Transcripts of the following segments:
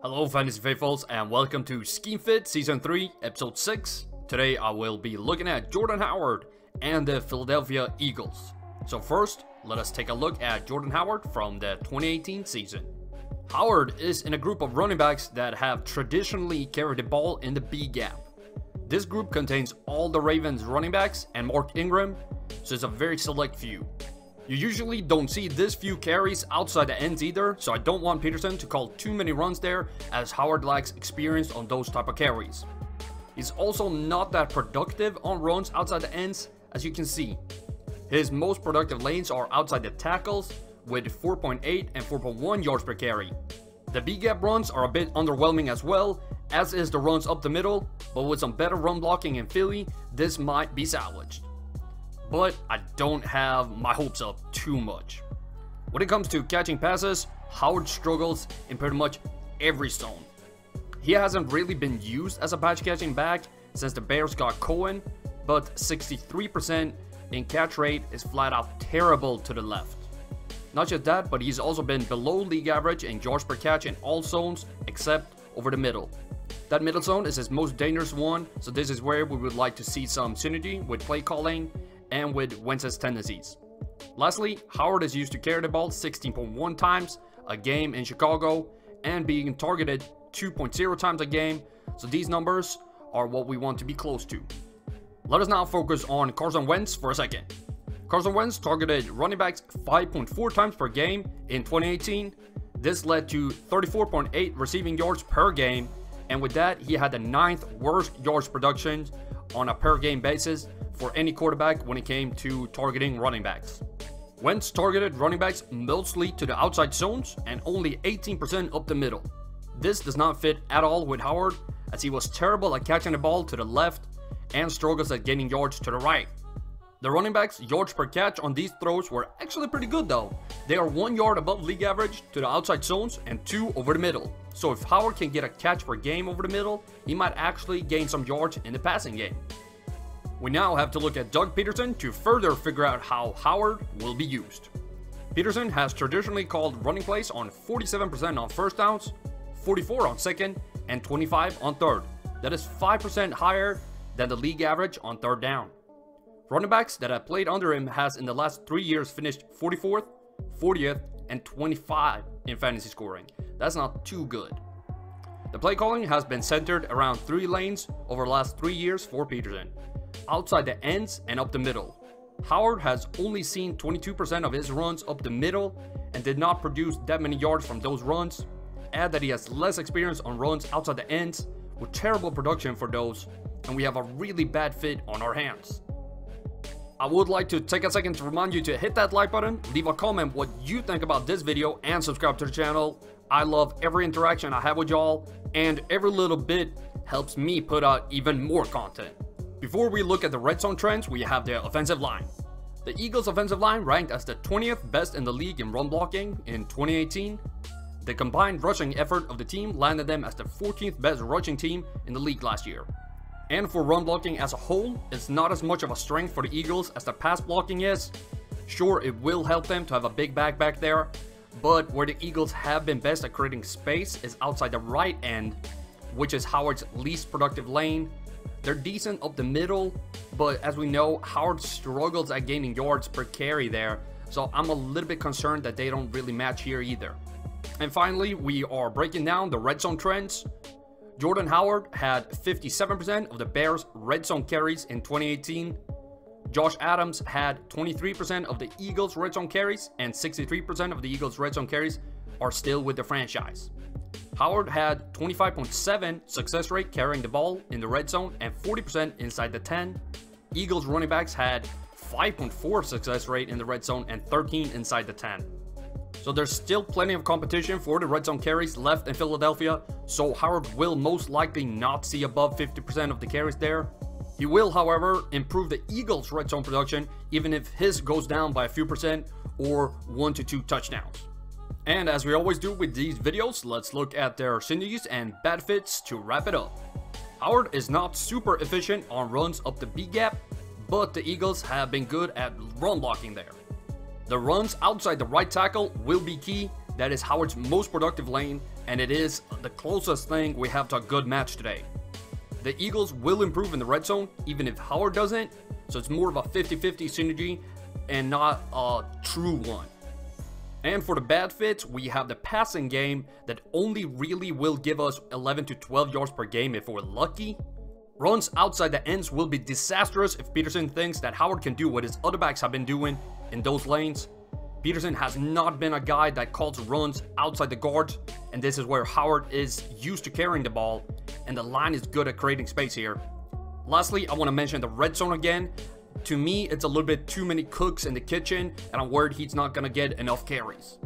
Hello Fantasy Faithfuls and welcome to Scheme Fit Season 3 Episode 6. Today I will be looking at Jordan Howard and the Philadelphia Eagles. So first, let us take a look at Jordan Howard from the 2018 season. Howard is in a group of running backs that have traditionally carried the ball in the B gap. This group contains all the Ravens running backs and Mark Ingram, so it's a very select few. You usually don't see this few carries outside the ends either, so I don't want Peterson to call too many runs there as Howard lacks experience on those type of carries. He's also not that productive on runs outside the ends, as you can see. His most productive lanes are outside the tackles with 4.8 and 4.1 yards per carry. The B-gap runs are a bit underwhelming as well, as is the runs up the middle, but with some better run blocking in Philly, this might be salvaged. But I don't have my hopes up too much. When it comes to catching passes, Howard struggles in pretty much every zone. He hasn't really been used as a pass catching back since the Bears got Cohen, but 63% in catch rate is flat out terrible to the left. Not just that, but he's also been below league average in yards per catch in all zones except over the middle. That middle zone is his most dangerous one, so this is where we would like to see some synergy with play calling and with Wentz's tendencies. Lastly, Howard is used to carry the ball 16.1 times a game in Chicago and being targeted 2.0 times a game, so these numbers are what we want to be close to. Let us now focus on Carson Wentz for a second. Carson Wentz targeted running backs 5.4 times per game in 2018. This led to 34.8 receiving yards per game, and with that, he had the 9th worst yards production on a per game basis for any quarterback when it came to targeting running backs. Wentz targeted running backs mostly to the outside zones and only 18% up the middle. This does not fit at all with Howard, as he was terrible at catching the ball to the left and struggles at gaining yards to the right. The running backs' yards per catch on these throws were actually pretty good though. They are 1 yard above league average to the outside zones and 2 over the middle. So if Howard can get a catch per game over the middle, he might actually gain some yards in the passing game. We now have to look at Doug Peterson to further figure out how Howard will be used. Peterson has traditionally called running plays on 47% on first downs, 44 on second, and 25 on third. That is 5% higher than the league average on third down. Running backs that have played under him has in the last 3 years finished 44th, 40th, and 25 in fantasy scoring. That's not too good. The play calling has been centered around 3 lanes over the last 3 years for Peterson, outside the ends and up the middle. Howard has only seen 22% of his runs up the middle and did not produce that many yards from those runs. Add that he has less experience on runs outside the ends with terrible production for those, and we have a really bad fit on our hands. I would like to take a second to remind you to hit that like button, leave a comment what you think about this video, and subscribe to the channel. I love every interaction I have with y'all, and every little bit helps me put out even more content. Before we look at the red zone trends, we have the offensive line. The Eagles' offensive line ranked as the 20th best in the league in run blocking in 2018. The combined rushing effort of the team landed them as the 14th best rushing team in the league last year. And for run blocking as a whole, it's not as much of a strength for the Eagles as the pass blocking is. Sure, it will help them to have a big back there, but where the Eagles have been best at creating space is outside the right end, which is Howard's least productive lane. They're decent up the middle, but as we know, Howard struggles at gaining yards per carry there, so I'm a little bit concerned that they don't really match here either. And finally, we are breaking down the red zone trends. Jordan Howard had 57% of the Bears' red zone carries in 2018. Josh Adams had 23% of the Eagles' red zone carries, and 63% of the Eagles' red zone carries are still with the franchise. Howard had 25.7 success rate carrying the ball in the red zone and 40% inside the 10. Eagles running backs had 5.4 success rate in the red zone and 13 inside the 10. So there's still plenty of competition for the red zone carries left in Philadelphia, so Howard will most likely not see above 50% of the carries there. He will, however, improve the Eagles' red zone production even if his goes down by a few percent or 1 to 2 touchdowns. And as we always do with these videos, let's look at their synergies and bad fits to wrap it up. Howard is not super efficient on runs up the B gap, but the Eagles have been good at run blocking there. The runs outside the right tackle will be key. That is Howard's most productive lane, and it is the closest thing we have to a good match today. The Eagles will improve in the red zone, even if Howard doesn't, so it's more of a 50-50 synergy and not a true one. And for the bad fits, we have the passing game that only really will give us 11 to 12 yards per game if we're lucky. Runs outside the ends will be disastrous if Peterson thinks that Howard can do what his other backs have been doing in those lanes. Peterson has not been a guy that calls runs outside the guards, and this is where Howard is used to carrying the ball, and the line is good at creating space here. Lastly, I want to mention the red zone again. To me, it's a little bit too many cooks in the kitchen, and I'm worried he's not going to get enough carries.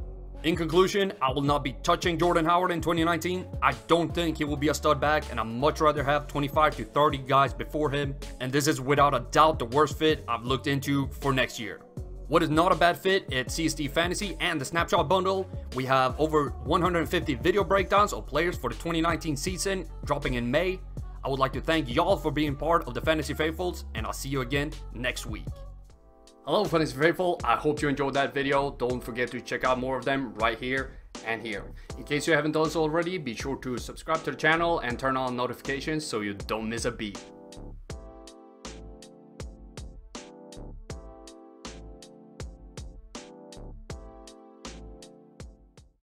In conclusion, I will not be touching Jordan Howard in 2019. I don't think he will be a stud back, and I'd much rather have 25 to 30 guys before him, and this is without a doubt the worst fit I've looked into for next year. What is not a bad fit, it's CST Fantasy and the Snapshot Bundle. We have over 150 video breakdowns of players for the 2019 season dropping in May. I would like to thank y'all for being part of the Fantasy Faithfuls, and I'll see you again next week. Hello Fantasy Faithful, I hope you enjoyed that video. Don't forget to check out more of them right here and here. In case you haven't done so already, be sure to subscribe to the channel and turn on notifications so you don't miss a beat.